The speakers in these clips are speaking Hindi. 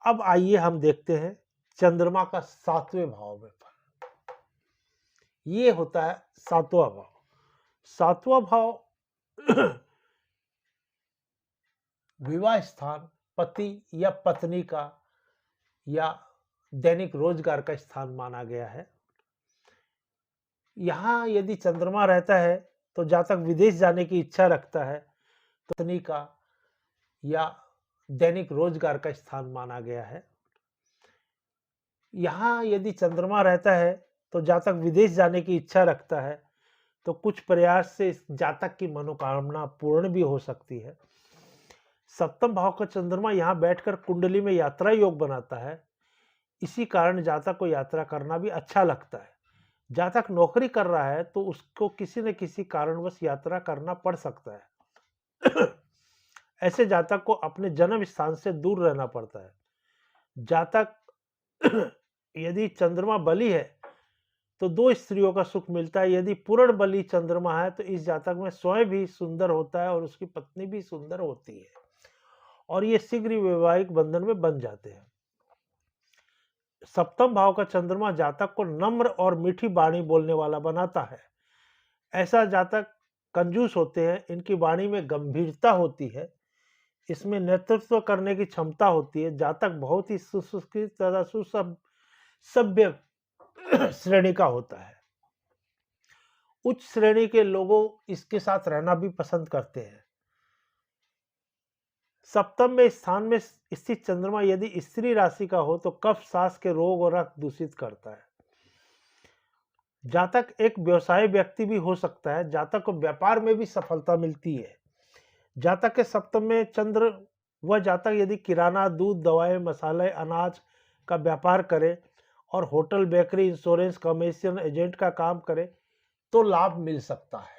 अब आइए हम देखते हैं चंद्रमा का 7वें भाव में फल। ये होता है 7वां भाव। 7वां भाव विवाह स्थान, पति या पत्नी का या दैनिक रोजगार का स्थान माना गया है। यहाँ यदि चंद्रमा रहता है तो जातक विदेश जाने की इच्छा रखता है, तो पत्नी का या दैनिक रोजगार का स्थान माना गया है। यहाँ यदि चंद्रमा रहता है तो जातक विदेश जाने की इच्छा रखता है, तो कुछ प्रयास से इस जातक की मनोकामना पूर्ण भी हो सकती है। सप्तम भाव का चंद्रमा यहाँ बैठकर कुंडली में यात्रा योग बनाता है। इसी कारण जातक को यात्रा करना भी अच्छा लगता है। जातक नौकरी कर रहा है तो उसको किसी न किसी कारणवश यात्रा करना पड़ सकता है। ऐसे जातक को अपने जन्म स्थान से दूर रहना पड़ता है। जातक यदि चंद्रमा बली है तो 2 स्त्रियों का सुख मिलता है। यदि पूर्ण बली चंद्रमा है तो इस जातक में स्वयं भी सुंदर होता है और उसकी पत्नी भी सुंदर होती है और ये शीघ्र ही वैवाहिक बंधन में बन जाते हैं। सप्तम भाव का चंद्रमा जातक को नम्र और मीठी वाणी बोलने वाला बनाता है। ऐसा जातक कंजूस होते हैं, इनकी वाणी में गंभीरता होती है, इसमें नेतृत्व करने की क्षमता होती है। जातक बहुत ही सुशिक्षित तथा सभ्य श्रेणी का होता है। उच्च श्रेणी के लोगों इसके साथ रहना भी पसंद करते हैं। सप्तम में स्थान में स्थित चंद्रमा यदि स्त्री राशि का हो तो कफ, सांस के रोग और रक्त दूषित करता है। जातक एक व्यवसाय व्यक्ति भी हो सकता है। जातक को व्यापार में भी सफलता मिलती है। जातक के सप्तम में चंद्र वह जातक यदि किराना, दूध, दवाएं, मसाले, अनाज का व्यापार करे और hotel, bakery, insurance, commission agent का काम करे तो लाभ मिल सकता है।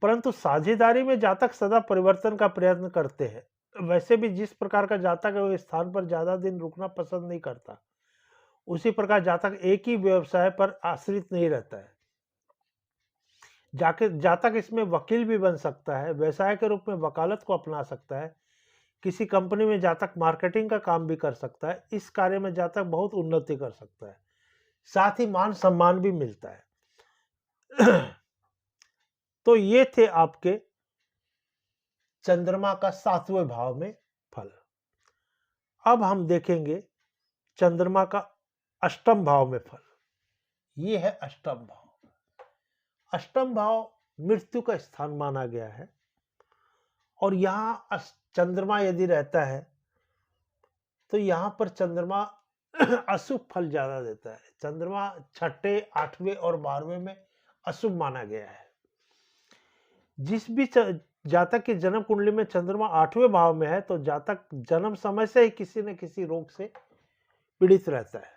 परंतु साझेदारी में जातक सदा परिवर्तन का प्रयत्न करते हैं। वैसे भी जिस प्रकार का जातक है वो स्थान पर ज्यादा दिन रुकना पसंद नहीं करता। उसी प्रकार जातक एक ही व्यवसाय पर आश्रित नहीं रहता है। जातक इसमें वकील भी बन सकता है, व्यवसाय के रूप में वकालत को अपना सकता है। किसी कंपनी में जातक मार्केटिंग का काम भी कर सकता है। इस कार्य में जातक बहुत उन्नति कर सकता है, साथ ही मान सम्मान भी मिलता है। तो ये थे आपके चंद्रमा का 7वें भाव में फल। अब हम देखेंगे चंद्रमा का अष्टम भाव में फल। ये है अष्टम भाव। अष्टम भाव मृत्यु का स्थान माना गया है और यहाँ चंद्रमा यदि रहता है तो यहाँ पर चंद्रमा अशुभ फल ज्यादा देता है। चंद्रमा 6ठे, 8वें और 12वें में अशुभ माना गया है। जिस भी जातक की जन्म कुंडली में चंद्रमा 8वें भाव में है तो जातक जन्म समय से ही किसी न किसी रोग से पीड़ित रहता है।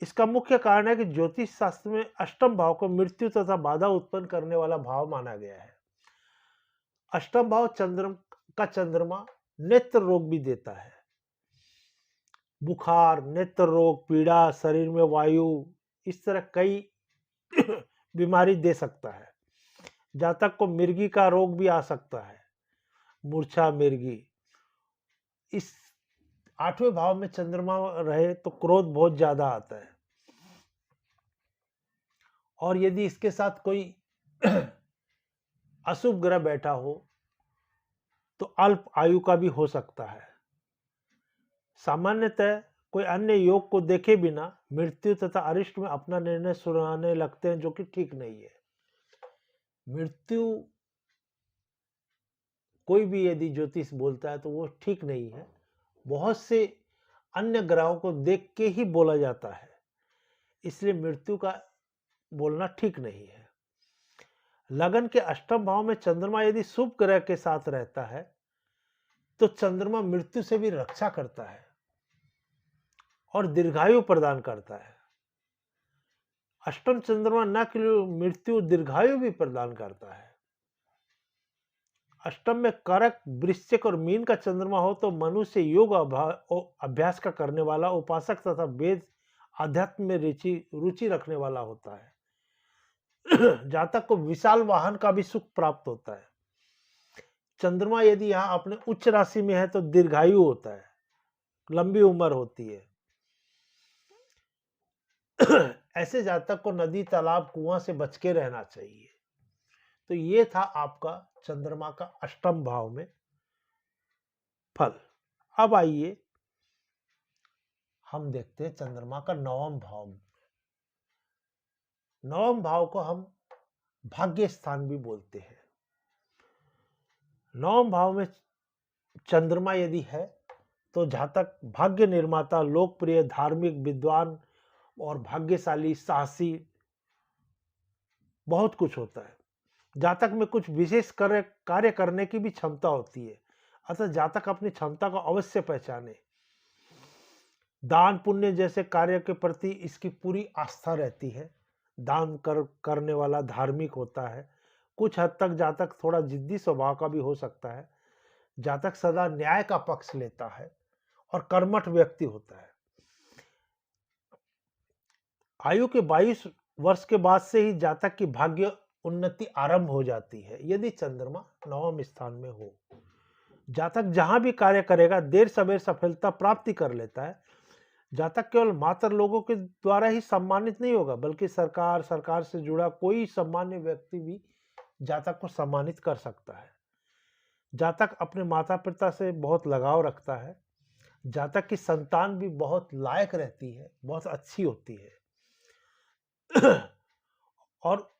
इसका मुख्य कारण है कि ज्योतिष शास्त्र में अष्टम भाव को मृत्यु तथा बाधा उत्पन्न करने वाला भाव माना गया है। अष्टम भाव चंद्रमा नेत्र रोग भी देता है। बुखार, नेत्र रोग, पीड़ा, शरीर में वायु, इस तरह कई बीमारी दे सकता है। जातक को मिर्गी का रोग भी आ सकता है, मूर्छा, मिर्गी। इस 8वें भाव में चंद्रमा रहे तो क्रोध बहुत ज्यादा आता है और यदि इसके साथ कोई अशुभ ग्रह बैठा हो तो अल्प आयु का भी हो सकता है। सामान्यतः कोई अन्य योग को देखे बिना मृत्यु तथा अरिष्ट में अपना निर्णय सुनाने लगते हैं, जो कि ठीक नहीं है। मृत्यु कोई भी यदि ज्योतिष बोलता है तो वो ठीक नहीं है। बहुत से अन्य ग्रहों को देख के ही बोला जाता है, इसलिए मृत्यु का बोलना ठीक नहीं है। लगन के अष्टम भाव में चंद्रमा यदि शुभ ग्रह के साथ रहता है तो चंद्रमा मृत्यु से भी रक्षा करता है और दीर्घायु प्रदान करता है। अष्टम चंद्रमा न केवल मृत्यु, दीर्घायु भी प्रदान करता है। अष्टम में करक, वृश्चिक और मीन का चंद्रमा हो तो मनुष्य योग अभ्यास का करने वाला, उपासक तथा वेद आध्यात्म में रुचि रखने वाला होता है। जातक को विशाल वाहन का भी सुख प्राप्त होता है। चंद्रमा यदि यहाँ अपने उच्च राशि में है तो दीर्घायु होता है, लंबी उम्र होती है। ऐसे जातक को नदी, तालाब, कुआं से बच के रहना चाहिए। तो ये था आपका चंद्रमा का अष्टम भाव में फल। अब आइए हम देखते हैं चंद्रमा का नवम भाव। नवम भाव को हम भाग्य स्थान भी बोलते हैं। नवम भाव में चंद्रमा यदि है तो जातक भाग्य निर्माता, लोकप्रिय, धार्मिक, विद्वान और भाग्यशाली, साहसी बहुत कुछ होता है। जातक में कुछ विशेष कार्य करने की भी क्षमता होती है, अतः जातक अपनी क्षमता को अवश्य पहचाने। दान पुण्य जैसे कार्य के प्रति इसकी पूरी आस्था रहती है। दान करने वाला धार्मिक होता है। कुछ हद तक जातक थोड़ा जिद्दी स्वभाव का भी हो सकता है। जातक सदा न्याय का पक्ष लेता है और कर्मठ व्यक्ति होता है। आयु के 22 वर्ष के बाद से ही जातक की भाग्य उन्नति आरंभ हो जाती है यदि चंद्रमा नवम स्थान में हो। जातक जहां भी कार्य करेगा देर सवेर सफलता प्राप्ति कर लेता है। जातक केवल मात्र लोगों के द्वारा ही सम्मानित नहीं होगा, बल्कि सरकार से जुड़ा कोई सामान्य व्यक्ति भी जातक को सम्मानित कर सकता है। जातक अपने माता पिता से बहुत लगाव रखता है। जातक की संतान भी बहुत लायक रहती है, बहुत अच्छी होती है। और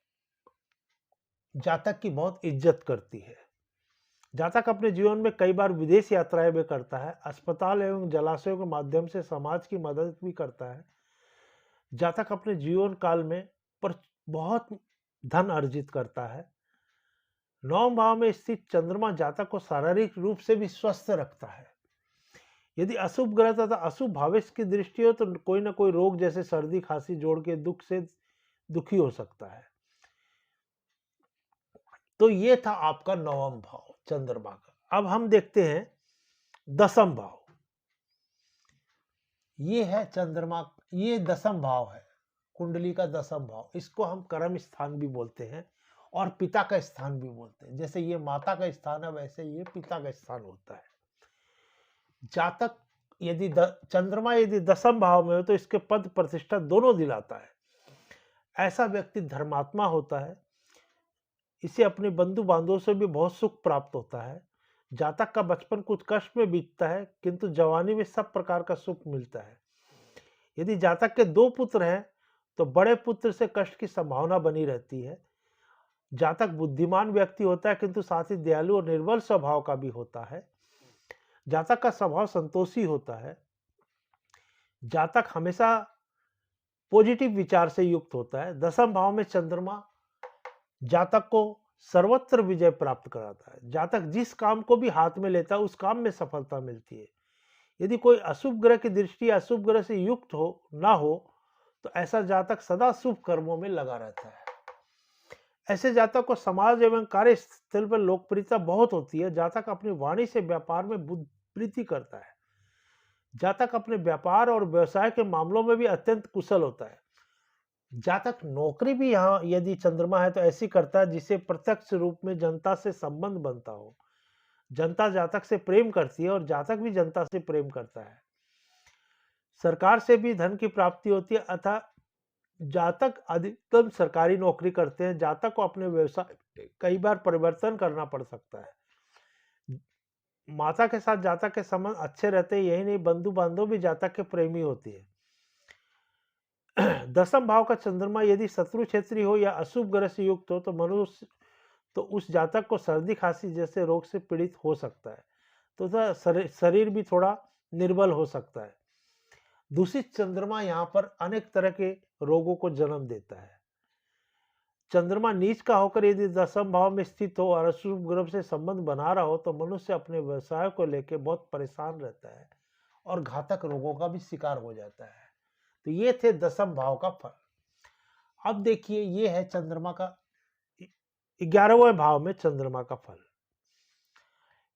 जातक की बहुत इज्जत करती है। जातक अपने जीवन में कई बार विदेश यात्राएं भी करता है। अस्पताल एवं जलाशयों के माध्यम से समाज की मदद भी करता है। जातक अपने जीवन काल में पर बहुत धन अर्जित करता है। नवम भाव में स्थित चंद्रमा जातक को शारीरिक रूप से भी स्वस्थ रखता है। यदि अशुभ ग्रह तथा अशुभ भावेश की दृष्टि हो तो कोई ना कोई रोग जैसे सर्दी, खांसी, जोड़ के दुख से दुखी हो सकता है। तो ये था आपका नवम भाव चंद्रमा का। अब हम देखते हैं दसम भाव। ये है चंद्रमा, ये दसम भाव है, कुंडली का दसम भाव। इसको हम कर्म स्थान भी बोलते हैं और पिता का स्थान भी बोलते हैं। जैसे ये माता का स्थान है वैसे ये पिता का स्थान होता है। जातक यदि चंद्रमा यदि दसम भाव में हो तो इसके पद प्रतिष्ठा दोनों दिलाता है। ऐसा व्यक्ति धर्मात्मा होता है। इसे अपने बंधु बांधवों से भी बहुत सुख प्राप्त होता है। जातक का बचपन कुछ कष्ट में बीतता है, किंतु जवानी में सब प्रकार का सुख मिलता है। यदि जातक के 2 पुत्र हैं तो बड़े पुत्र से कष्ट की संभावना बनी रहती है। जातक बुद्धिमान व्यक्ति होता है, किंतु साथ ही दयालु और निर्बल स्वभाव का भी होता है। जातक का स्वभाव संतोषी होता है। जातक हमेशा पॉजिटिव विचार से युक्त होता है। दसम भाव में चंद्रमा जातक को सर्वत्र विजय प्राप्त कराता है। जातक जिस काम को भी हाथ में लेता है उस काम में सफलता मिलती है। यदि कोई अशुभ ग्रह की दृष्टि अशुभ ग्रह से युक्त हो ना हो तो ऐसा जातक सदा शुभ कर्मों में लगा रहता है। ऐसे जातक को समाज एवं कार्यस्थल पर लोकप्रियता बहुत होती है। जातक अपनी वाणी से व्यापार में वृद्धि करता है। जातक अपने व्यापार और व्यवसाय के मामलों में भी अत्यंत कुशल होता है। जातक नौकरी भी यहाँ यदि चंद्रमा है तो ऐसी करता है जिसे प्रत्यक्ष रूप में जनता से संबंध बनता हो। जनता जातक से प्रेम करती है और जातक भी जनता से प्रेम करता है। सरकार से भी धन की प्राप्ति होती है, अतः जातक अधिकतम सरकारी नौकरी करते हैं। जातक को अपने व्यवसाय कई बार परिवर्तन करना पड़ सकता है। माता के साथ जातक के संबंध अच्छे रहते हैं। यही नहीं, बंधु बांधव भी जातक के प्रेमी होते हैं। दसम भाव का चंद्रमा यदि शत्रु क्षेत्री हो या अशुभ ग्रह से युक्त हो तो मनुष्य तो उस जातक को सर्दी खांसी जैसे रोग से पीड़ित हो सकता है, तो शरीर भी थोड़ा निर्बल हो सकता है। दूषित चंद्रमा यहाँ पर अनेक तरह के रोगों को जन्म देता है। चंद्रमा नीच का होकर यदि दसम भाव में स्थित हो और अशुभ ग्रह से संबंध बना रहा हो तो मनुष्य अपने व्यवसाय को लेकर बहुत परेशान रहता है और घातक रोगों का भी शिकार हो जाता है। तो ये थे दसम भाव का फल। अब देखिए ये है चंद्रमा का 11वें भाव में चंद्रमा का फल।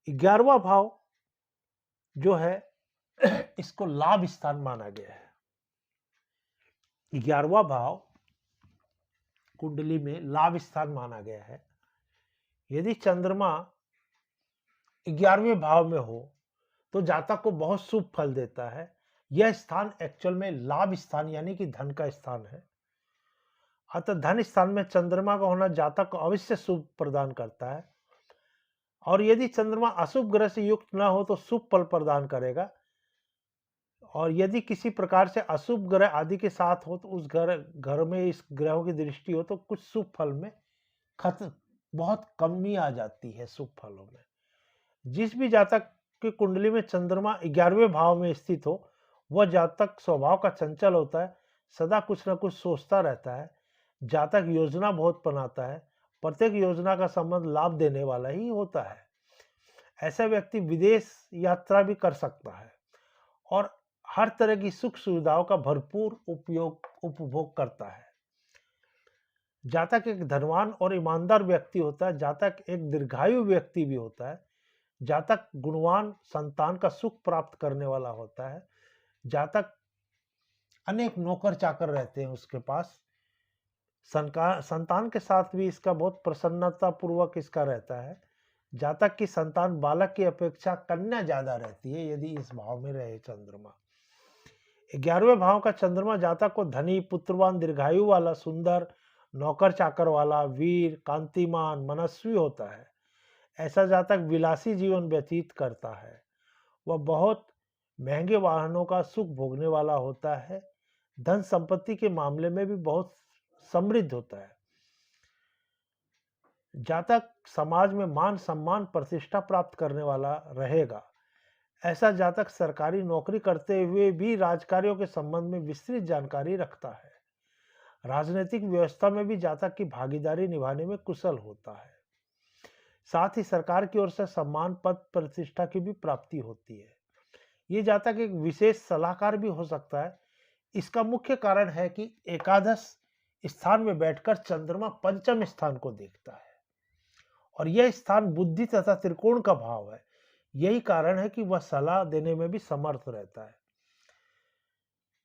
11वां भाव जो है इसको लाभ स्थान माना गया है। 11वां भाव कुंडली में लाभ स्थान माना गया है। यदि चंद्रमा 11वें भाव में हो तो जातक को बहुत शुभ फल देता है। यह स्थान एक्चुअल में लाभ स्थान यानी कि धन का स्थान है। अतः धन स्थान में चंद्रमा का होना जातक को अवश्य शुभ प्रदान करता है। और यदि चंद्रमा अशुभ ग्रह से युक्त न हो तो शुभ फल प्रदान करेगा। और यदि किसी प्रकार से अशुभ ग्रह आदि के साथ हो तो उस घर में इस ग्रहों की दृष्टि हो तो कुछ शुभ फल में बहुत कमी आ जाती है शुभ फलों में। जिस भी जातक की कुंडली में चंद्रमा 11वें भाव में स्थित हो वह जातक स्वभाव का चंचल होता है, सदा कुछ न कुछ सोचता रहता है। जातक योजना बहुत बनाता है, प्रत्येक योजना का संबंध लाभ देने वाला ही होता है। ऐसा व्यक्ति विदेश यात्रा भी कर सकता है और हर तरह की सुख सुविधाओं का भरपूर उपभोग करता है। जातक एक धनवान और ईमानदार व्यक्ति होता है। जातक एक दीर्घायु व्यक्ति भी होता है। जातक गुणवान संतान का सुख प्राप्त करने वाला होता है। जातक अनेक नौकर चाकर रहते हैं उसके पास। संतान के साथ भी इसका बहुत प्रसन्नता पूर्वक इसका रहता है। जातक की संतान बालक की अपेक्षा कन्या ज्यादा रहती है यदि इस भाव में रहे चंद्रमा। 11वें भाव का चंद्रमा जातक को धनी, पुत्रवान, दीर्घायु वाला, सुंदर, नौकर चाकर वाला, वीर, कांतिमान, मनस्वी होता है। ऐसा जातक विलासी जीवन व्यतीत करता है। वह बहुत महंगे वाहनों का सुख भोगने वाला होता है। धन संपत्ति के मामले में भी बहुत समृद्ध होता है। जातक समाज में मान सम्मान प्रतिष्ठा प्राप्त करने वाला रहेगा। ऐसा जातक सरकारी नौकरी करते हुए भी राजकार्यों के संबंध में विस्तृत जानकारी रखता है। राजनीतिक व्यवस्था में भी जातक की भागीदारी निभाने में कुशल होता है। साथ ही सरकार की ओर से सम्मान, पद, प्रतिष्ठा की भी प्राप्ति होती है। ये जातक एक विशेष सलाहकार भी हो सकता है। इसका मुख्य कारण है कि एकादश स्थान में बैठकर चंद्रमा पंचम स्थान को देखता है और यह स्थान बुद्धि तथा त्रिकोण का भाव है। यही कारण है कि वह सलाह देने में भी समर्थ रहता है।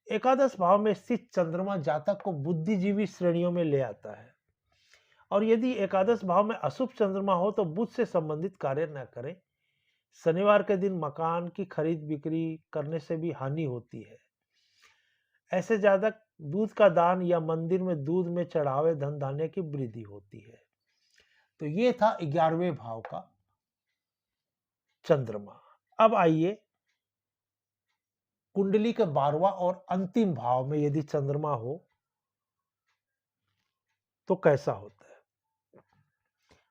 एकादश भाव में स्थित चंद्रमा जातक को बुद्धिजीवी श्रेणियों में ले आता है। और यदि एकादश भाव में अशुभ चंद्रमा हो तो बुध से संबंधित कार्य न करें। शनिवार के दिन मकान की खरीद बिक्री करने से भी हानि होती है। ऐसे जातक दूध का दान या मंदिर में दूध में चढ़ावे धन धान्य की वृद्धि होती है। तो ये था 11वें भाव का चंद्रमा। अब आइए कुंडली के 12वां और अंतिम भाव में यदि चंद्रमा हो तो कैसा होता है।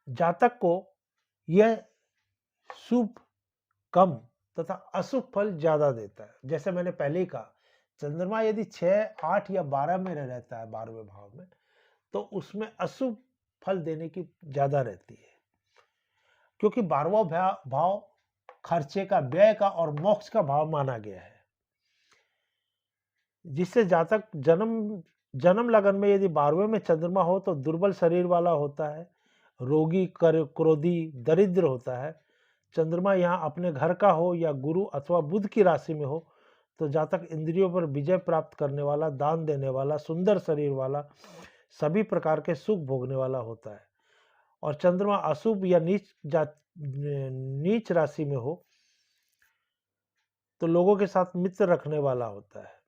जातक को यह शुभ कम तथा अशुभ फल ज्यादा देता है। जैसे मैंने पहले ही कहा, चंद्रमा यदि 6, 8 या 12 में रहता है 12वें भाव में तो उसमें अशुभ फल देने की ज्यादा रहती है, क्योंकि 12वां भाव खर्चे का, व्यय का और मोक्ष का भाव माना गया है। जिससे जातक जन्म लगन में यदि 12वें में चंद्रमा हो तो दुर्बल शरीर वाला होता है, रोगी, क्रोधी, दरिद्र होता है। चंद्रमा यहाँ अपने घर का हो या गुरु अथवा बुध की राशि में हो तो जातक इंद्रियों पर विजय प्राप्त करने वाला, दान देने वाला, सुंदर शरीर वाला, सभी प्रकार के सुख भोगने वाला होता है। और चंद्रमा अशुभ या नीच राशि में हो तो लोगों के साथ मित्र रखने वाला होता है।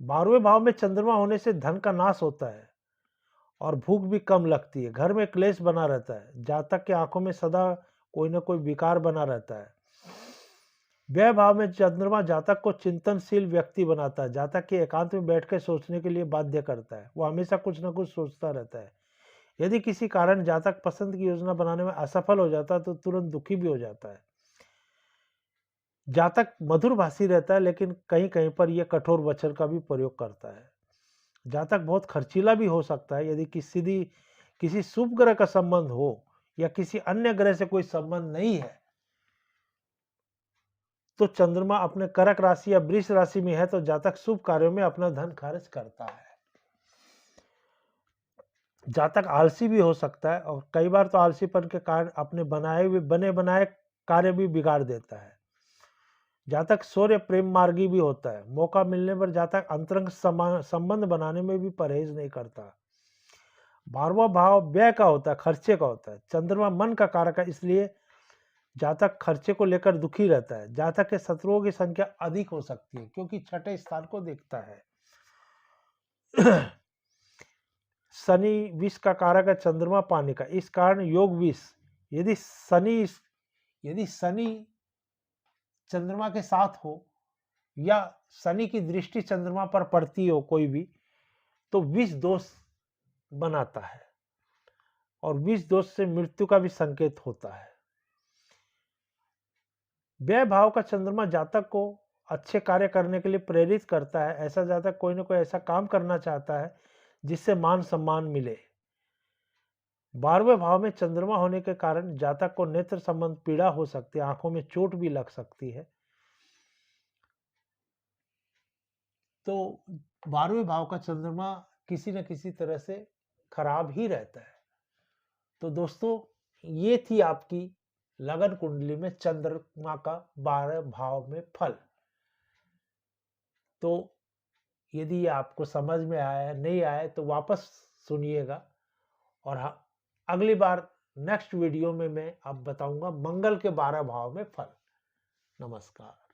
12वें भाव में चंद्रमा होने से धन का नाश होता है और भूख भी कम लगती है। घर में क्लेश बना रहता है। जातक के आंखों में सदा कोई ना कोई विकार बना रहता है। व्यय भाव में चंद्रमा जातक को चिंतनशील व्यक्ति बनाता है। जातक के एकांत में बैठकर सोचने के लिए बाध्य करता है। वो हमेशा कुछ ना कुछ सोचता रहता है। यदि किसी कारण जातक पसंद की योजना बनाने में असफल हो जाता है तो तुरंत दुखी भी हो जाता है। जातक मधुरभाषी रहता है लेकिन कहीं कहीं पर यह कठोर वचन का भी प्रयोग करता है। जातक बहुत खर्चीला भी हो सकता है। यदि किसी शुभ ग्रह का संबंध हो या किसी अन्य ग्रह से कोई संबंध नहीं है तो चंद्रमा अपने कर्क राशि या वृष राशि में है तो जातक शुभ कार्यों में अपना धन खर्च करता है। जातक आलसी भी हो सकता है और कई बार तो आलसीपन के कारण अपने बने बनाए कार्य भी बिगाड़ देता है। जातक शौर्य प्रेम मार्गी भी होता है। मौका मिलने पर जातक अंतरंग संबंध बनाने में भी परहेज नहीं करता। 12वां भाव व्यय का होता है, खर्चे का होता है। चंद्रमा मन का कारक है, इसलिए जातक खर्चे को लेकर दुखी रहता है। जातक के शत्रुओं की संख्या अधिक हो सकती है क्योंकि छठे स्थान को देखता है। शनि विष का कारक है, चंद्रमा पानी का, इस कारण योग विष। यदि शनि चंद्रमा के साथ हो या शनि की दृष्टि चंद्रमा पर पड़ती हो कोई भी, तो विष दोष बनाता है और विष दोष से मृत्यु का भी संकेत होता है। व्यय भाव का चंद्रमा जातक को अच्छे कार्य करने के लिए प्रेरित करता है। ऐसा जातक कोई ना कोई ऐसा काम करना चाहता है जिससे मान सम्मान मिले। 12वें भाव में चंद्रमा होने के कारण जातक को नेत्र संबंध पीड़ा हो सकती है, आंखों में चोट भी लग सकती है। तो 12वें भाव का चंद्रमा किसी न किसी तरह से खराब ही रहता है। तो दोस्तों, ये थी आपकी लगन कुंडली में चंद्रमा का 12 भाव में फल। तो यदि आपको समझ में आया, नहीं आया तो वापस सुनिएगा। और अगली बार नेक्स्ट वीडियो में मैं अब बताऊंगा मंगल के 12 भाव में फल। नमस्कार।